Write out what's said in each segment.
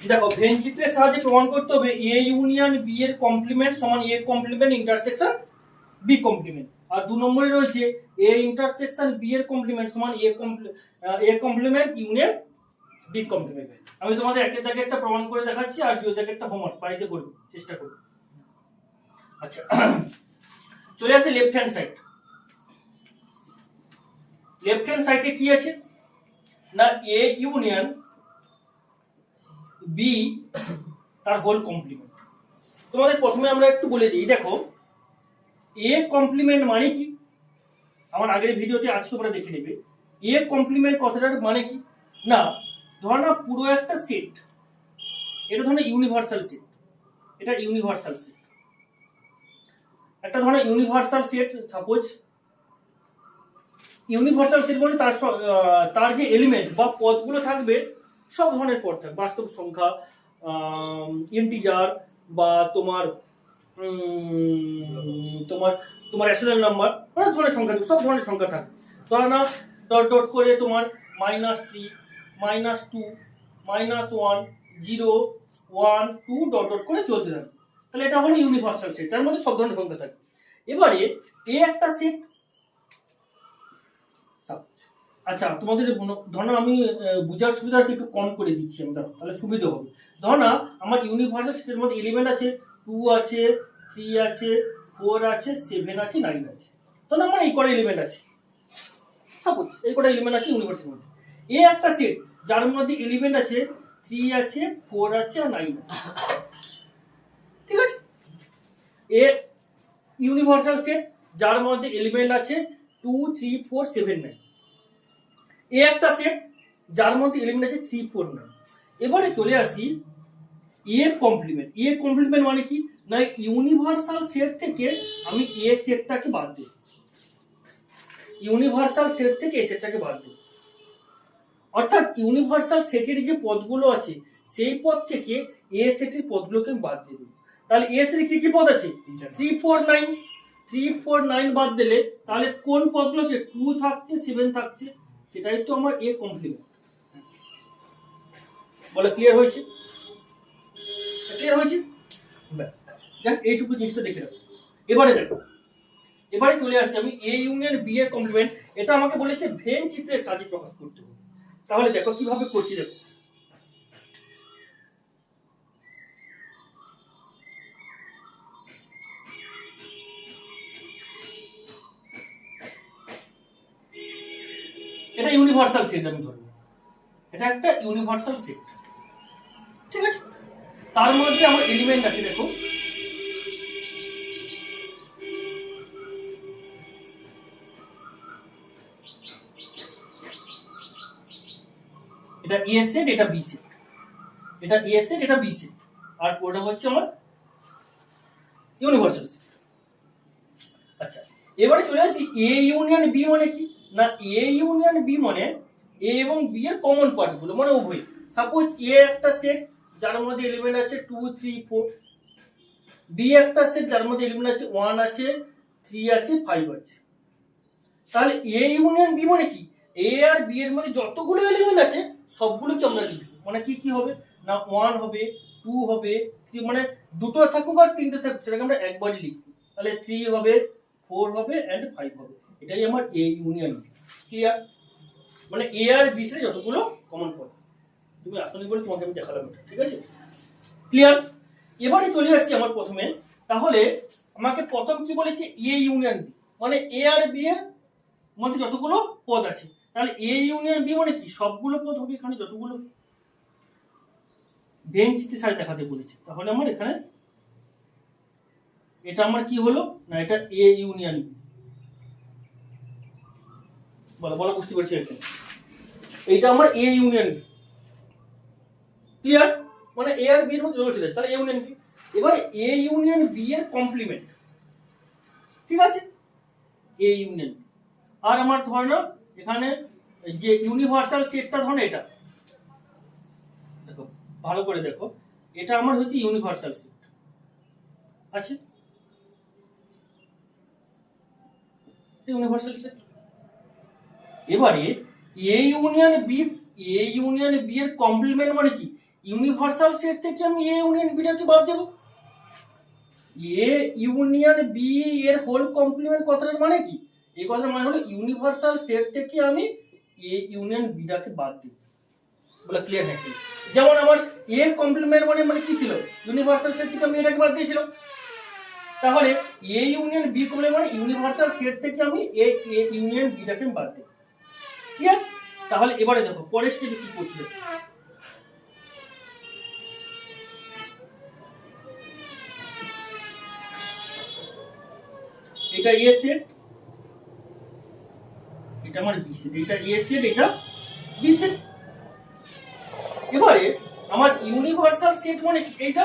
দেখো ভেন চিত্রের সাহায্যে প্রমাণ করতে হবে এ ইউনিয়ন বি এর কমপ্লিমেন্ট সমান A complement intersection B complement. আর 2 নম্বরে রয়েছে এ ইন্টারসেকশন বি এর কমপ্লিমেন্ট সমান A complement union B complement. আমি তোমাদের একের দাগে একটা প্রমাণ করে দেখাচ্ছি আর দুই দাগে একটা হোমওয়ার্ক বাড়িতে করবে, চেষ্টা করবে। আচ্ছা চলে আসে left hand side. Left hand সাইডে কি আছে না এ ইউনিয়ন বি তার হোল কমপ্লিমেন্ট। তোমাদের প্রথমে আমরা একটু বলে দিই, দেখো এ কমপ্লিমেন্ট মানে কি, আমার আগের ভিডিওতে আছে তোমরা দেখে নেবে। এ কমপ্লিমেন্ট কথাটার মানে কি না, ধর না পুরো একটা সেট, এটা ধরো ইউনিভার্সাল সেট, এটা ইউনিভার্সাল সেট, একটা ধরো universal set. Suppose universal set বলে তার যে এলিমেন্ট বা পদগুলো থাকবে সব ধরনের পদ থাকবে, বাস্তব সংখ্যা, ইন্টিজার বা তোমার তোমার তোমার রেশনাল নাম্বার, অনেক ধরনের সংখ্যা থাকবে, সব ধরনের সংখ্যা থাকবে। ধরো না ডট ডট করে তোমার -3 -2 -1 0 1 2 ডট ডট করে চলতে থাকবে, তাহলে এটা হলো ইউনিভার্সাল সেট, তার মধ্যে সব ধরনের সংখ্যা থাকবে। এবারে এ একটা সেট। আচ্ছা তোমাদের ধরো আমি বুঝার সুবিধাটা একটু কম করে দিচ্ছি আমি, তাহলে সুবিধা হবে। ধরো না আমার ইউনিভার্সাল সেটের মধ্যে এলিমেন্ট আছে 2 আছে 3 আছে 4 আছে 7 আছে 9 আছে। ধরো আমার এই কটা এলিমেন্ট আছে, সাপোজ এই কটা এলিমেন্ট আছে ইউনিভার্সাল মধ্যে। এ একটা সেট যার মধ্যে এলিমেন্ট আছে 3 আছে 4 আছে আর 9 আছে, ঠিক আছে। এ ইউনিভার্সাল সেট যার মধ্যে এলিমেন্ট আছে 2 3 4 7 9। এ একটা সেট যার মধ্যে এলিমেন্ট আছে 3 4 9। এবারে চলে আসি এ কমপ্লিমেন্ট। এ কমপ্লিমেন্ট মানে কি না ইউনিভার্সাল সেট থেকে আমি এ সেটটাকে বাদ দিই, ইউনিভার্সাল সেট থেকে এ সেটটাকে বাদ দিই, অর্থাৎ ইউনিভার্সাল সেটের যে পদগুলো আছে সেই পদ থেকে এ সেটের পদগুলোকে আমি বাদ দিয়ে দিই। তাহলে এ সেটের কি কি পদ আছে 3 4 9, 3 4 9 বাদ দিলে তাহলে কোন পদগুলো আছে 2 থাকছে 7 থাকছে, সেটাই তো আমার এ কমপ্লিমেন্ট। বলে ক্লিয়ার হয়েছে? ক্লিয়ার হয়েছে? জাস্ট এইটুকু জিনিসটা দেখে রাখো। এবারে দেখো, এবারে চলে আসি আমি এ ইউনিয়ন বি এর কমপ্লিমেন্ট। এটা আমাকে বলেছে ভেন চিত্রের সাহায্যে প্রকাশ করতে হবে। তাহলে দেখো কিভাবে করছি, দেখো এটা ইউনিভার্সাল সেট, আমি ধরবো এটা একটা ইউনিভার্সাল সেট, ঠিক আছে। তার মধ্যে আমার এলিমেন্ট আছে, দেখো এটা এ সেট এটা বি সেট, এটা এ সেট এটা বি সেট, আর ওটা হচ্ছে আমার ইউনিভার্সাল সেট। আচ্ছা এবারে চলে আসি এ ইউনিয়ন বি মানে কি না এ ইউনিয়ন বি মানে এ এবং বি এর কমন পার্ট গুলো, মানে উভয়। সাপোজ এ একটা সেট যার মধ্যে এলিমেন্ট আছে 2 3 4, বি একটা সেট যার মধ্যে এলিমেন্ট আছে 1 আছে 3 আছে 5 আছে। তাহলে এ ইউনিয়ন বি মানে কি এ আর বি এর মধ্যে যতগুলো এলিমেন্ট আছে সবগুলোকে আমরা লিখবো, মানে কি কি হবে না 1 হবে 2 হবে 3, মানে দুটো থাকুক আর তিনটে থাকুক সেটাকে আমরা একবারই লিখবো। তাহলে 3 হবে 4 হবে এন্ড 5 হবে, এটাই আমার এ ইউনিয়ন বি। ক্লিয়ার? মানে এ আর বি এর যতগুলো কমন পড়ে, তুমি আসলে বলে তোমাকে আমি দেখালাম এটা, ঠিক আছে। ক্লিয়ার? এবারে চলে আসছি আমার প্রথমে, তাহলে আমাকে প্রথম কি বলেছে এ ইউনিয়ন বি, মানে এ আর বি এর মধ্যে যতগুলো পদ আছে। তাহলে এ ইউনিয়ন বি মানে কি সবগুলো পদ হবে এখানে যতগুলো ভেন চিত্রের সাথে দেখাতে বলেছে। তাহলে আমার এখানে এটা আমার কি হলো না এটা এ ইউনিয়ন বি। বলো বলো বুঝতে পারছি এখানে এইটা আমার এ ইউনিয়ন বি। ক্লিয়ার? মানে এ আর বি এর মধ্যে যোগ আছে, তাহলে এ ইউনিয়ন বি। এবার এ ইউনিয়ন বি এর কমপ্লিমেন্ট, ঠিক আছে, এ ইউনিয়ন। আর আমার ধর না এখানে যে ইউনিভার্সাল সেটটা ধর এটা, দেখো ভালো করে দেখো, এটা আমার হচ্ছে ইউনিভার্সাল সেট আছে, ইউনিভার্সাল সেট। এবারে A union B, A union B এর কমপ্লিমেন্ট মানে কি ইউনিভার্সাল সেট থেকে আমি এ ইউনিয়ন বিটাকে বাদ দেবো। এ ইউনিয়ন বি এর হোল কমপ্লিমেন্ট কথাটার মানে কি? এই কথার মানে হলো ইউনিভার্সাল সেট থেকে আমি এ ইউনিয়ন বিটাকে বাদ দেব। বলে ক্লিয়ার নাকি? যেমন আমার এ কমপ্লিমেন্ট মানে কি ছিল? ইউনিভার্সাল সেট থেকে আমি এটাকে বাদ দিয়েছিলাম। তাহলে এ ইউনিয়ন বি কমপ্লিমেন্ট মানে ইউনিভার্সাল সেট থেকে আমি এ ইউনিয়ন বিটাকে বাদ দেব। ক্লিয়ার? তাহলে এবারে দেখো পরের স্টেপে কি করছিল। এটা এ সেট, এটা আমার বি সেট, এটা এ সেট, এটা বি সেট। এবারে আমার ইউনিভার্সাল সেট মানে এইটা,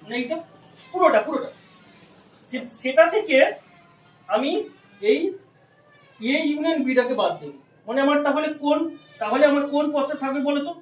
মানে এইটা পুরোটা সেটা থেকে আমি এই এ ইউনিয়ন বিটাকে বাদ দেব। মানে আমার তাহলে আমার কোন পথে থাকবে বলো তো?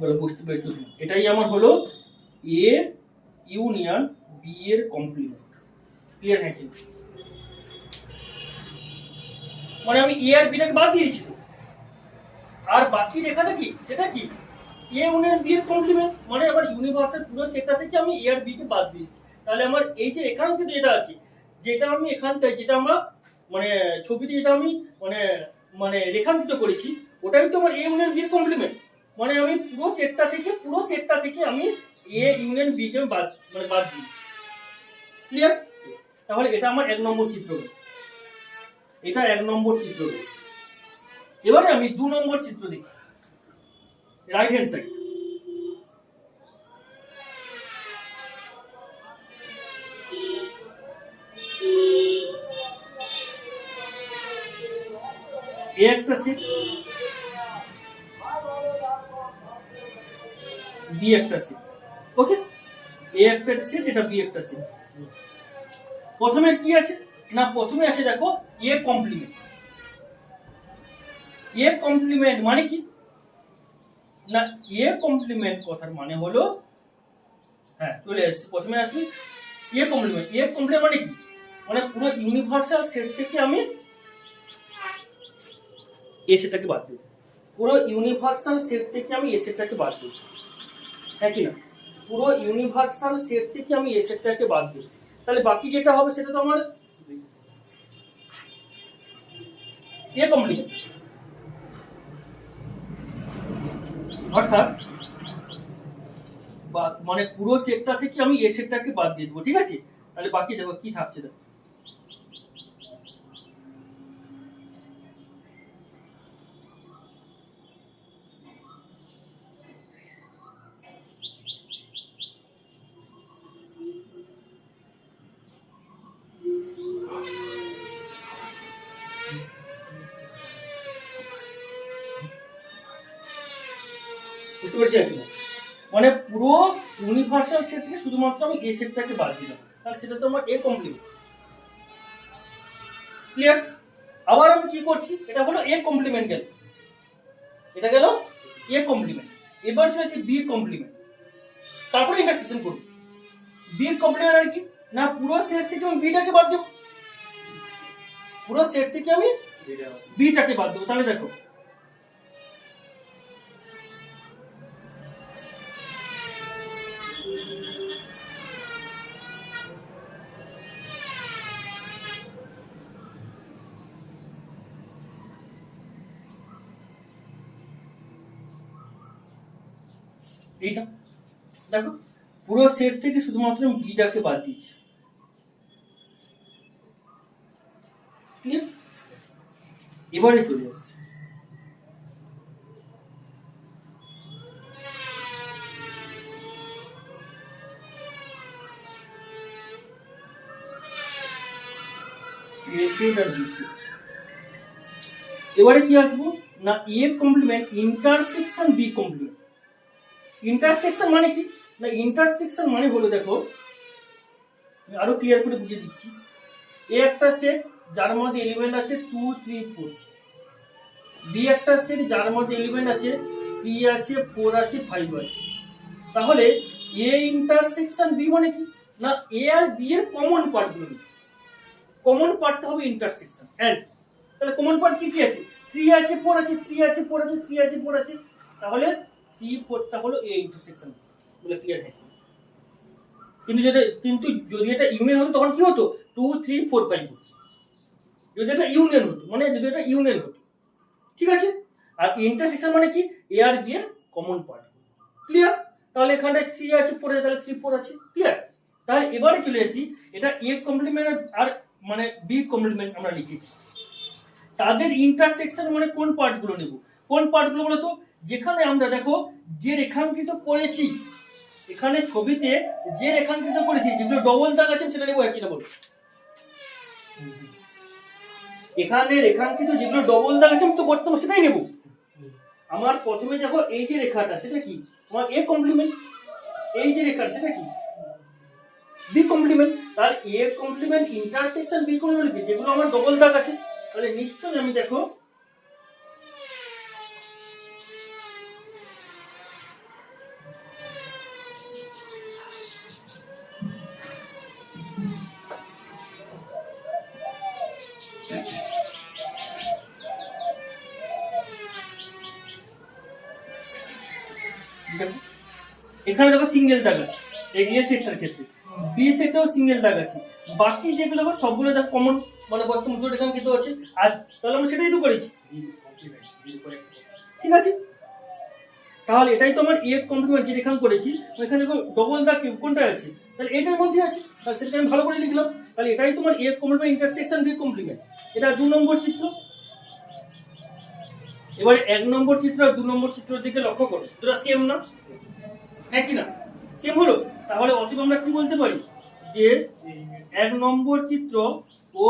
বলো বুঝতে পেরেছো? এটাই আমার হলো এ ইউনিয়ন বি এর কমপ্লিমেন্ট। ক্লিয়ার নাকি? মানে আমি এ আর বিটাকে বাদ দিয়েছি, আর বাকি রেখাটা কি, সেটা কি এ ইউনিয়ন বি এর কমপ্লিমেন্ট। মানে আমার ইউনিভার্সাল পুরো সেটটা থেকে আমি এ আর বি কে বাদ দিয়েছি। তাহলে আমার এই যে এখানকে যেটা আছে, যেটা আমি এখানটায় যেটা আমরা মানে ছবিতে যেটা আমি মানে মানে রেখাঙ্কিত করেছি, ওটাই তো আমার এ ইউনিয়ন বি এর কমপ্লিমেন্ট। মানে আমি পুরো সেটটা থেকে আমি এ ইউনিয়ন বি কে বাদ দিয়েছি। ক্লিয়ার? তাহলে এটা আমার 1 নম্বর চিত্র হলো। এটা 1 নম্বর চিত্র হলো। এবারে আমি 2 নম্বর চিত্র দেখি, রাইট হ্যান্ড সাইড। এ একটা সেট, বি একটা সেট। ওকে, এ একটা সেট, এটা বি একটা সেট। প্রথমে কি আছে না, প্রথমে আছে দেখো এ কমপ্লিমেন্ট। এ কমপ্লিমেন্ট মানে কি না, এ কমপ্লিমেন্ট কথার মানে হলো, হ্যাঁ চলে আসছি, প্রথমে আসি এ কমপ্লিমেন্ট। এ কমপ্লিমেন্ট মানে কি? মানে পুরো ইউনিভার্সাল সেট থেকে আমি এ সেটটাকে বাদ দেব। পুরো ইউনিভার্সাল সেট থেকে আমি এ সেটটাকে বাদ দেব, হ্যাঁ কি না? পুরো ইউনিভার্সাল সেট থেকে আমি এ সেটটাকে বাদ দেব। তাহলে বাকি যেটা হবে সেটা তো আমার এ কমপ্লিমেন্ট। অর্থাৎ মানে পুরো সেটটা থেকে আমি এ সেটটাকে বাদ দিয়ে দেবো। ঠিক আছে? তাহলে বাকি দেখো কি থাকছে। দেখো বুঝতে পেরেছি এখন? মানে পুরো ইউনিভার্সাল সেট থেকে শুধুমাত্র আমি এ সেটটাকে বাদ দিলাম, তাহলে সেটা তো আমার এ কমপ্লিমেন্ট। ক্লিয়ার? আবার আমি কি করছি, এটা হলো এ কমপ্লিমেন্ট গেল, এটা গেল এ কমপ্লিমেন্ট। এবার চলেছি বি কমপ্লিমেন্ট, তারপরে ইন্টারসেকশন করব। বি কমপ্লিমেন্ট আর কি না, পুরো সেট থেকে আমি বিটাকে বাদ দেব। পুরো সেট থেকে আমি বিটাকে বাদ দেবো। তাহলে দেখো এইটা, দেখো পুরো সেট থেকে শুধুমাত্র আমি বিটাকে বাদ দিচ্ছি। এবারে চলে আসছে এবারে কি আসবো না, A complement intersection B complement. Intersection মানে কি না, ইন্টারসেকশন মানে হলো দেখো আরো ক্লিয়ার করে বুঝিয়ে দিচ্ছি। এ একটা সেট যার মধ্যে এলিমেন্ট আছে 2 3 4, বি একটা সেট যার মধ্যে এলিমেন্ট আছে 3 আছে 4 আছে 5 আছে, তাহলে এ ইন্টারসেকশন বি মানে কি না এ আর বি এর কমন পার্টগুলো নিই, কমন পার্টটা হবে ইন্টারসেকশন। এন্ড তাহলে কমন পার্ট কি কি আছে 3 আছে 4 আছে 3 আছে 4 আছে 3 আছে 4 আছে, তাহলে 3 4টা হলো এ ইন্টারসেকশন বলে ক্লিয়ার হয়ে গেল। কিন্তু যদি এটা ইউনিয়ন হতো তখন কি হতো 2 3 4 5 হতো, যদি এটা ইউনিয়ন হতো মানে যদি এটা ইউনিয়ন হতো, ঠিক আছে। আর ইন্টারসেকশন মানে কি এ আর বি এর কমন পার্ট, ক্লিয়ার। তাহলে এখানে 3 আছে 4 আছে তাহলে 3 4 আছে, ক্লিয়ার। তাহলে এবারে চলে আসি এটা এ কমপ্লিমেন্ট আর মানে বি কমপ্লিমেন্ট আমরা লিখেছি, তাদের ইন্টারসেকশন মানে কোন পার্টগুলো নেব, কোন পার্টগুলো বলতো যেখানে আমরা দেখো যে রেখাঙ্কিত করেছি, এখানে ছবিতে যে রেখাঙ্কিত করেছি যেগুলো ডবল দাগ আছে সেটা নেব একই না বলো, এখানে রেখাঙ্কিত যেগুলো ডবল দাগ আছে আমি তো বর্তমান সেটাই নেব। আমার প্রথমে দেখো এই যে রেখাটা সেটা কি আমার এ কমপ্লিমেন্ট, এই যে রেখাটা সেটা কি বি কমপ্লিমেন্ট, তার A complement intersection B complement যেগুলো আমার ডবল দাগ আছে, তাহলে নিশ্চয়ই আমি দেখো এখানে দেখো সিঙ্গেল দাগ আছে এই এ সেটটার ক্ষেত্রে, বি সেটটাও সিঙ্গেল দাগ আছে, বাকি যেগুলো হবে সবগুলো দেখো কমন মানে বর্তমান দুটো রেখাঙ্কিত আছে, আর তাহলে আমরা সেটাই তো করেছি, ঠিক আছে। তাহলে এটাই তো আমার এ কমপ্লিমেন্ট যে রেখাঙ্ক করেছি ওইখানে দেখো ডবল দাগ কোনটা আছে তাহলে এটার মধ্যে আছে, তাহলে সেটাকে আমি ভালো করে লিখলাম, তাহলে এটাই তোমার A complement intersection B complement, এটা 2 নম্বর চিত্র। এবারে 1 নম্বর চিত্র আর 2 নম্বর চিত্রের দিকে লক্ষ্য করো, দুটো সেম না হ্যাঁ কি না সেম হলো, তাহলে অতএব আমরা কি বলতে পারি যে 1 নম্বর চিত্র ও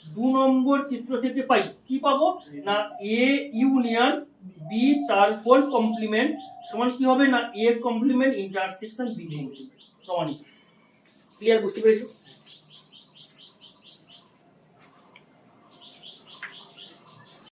2 নম্বর চিত্র থেকে পাই কি পাবো না এ ইউনিয়ন বি তার হোল কমপ্লিমেন্ট সমান কি হবে না A complement intersection B complement সমান, ক্লিয়ার বুঝতে পেরেছো?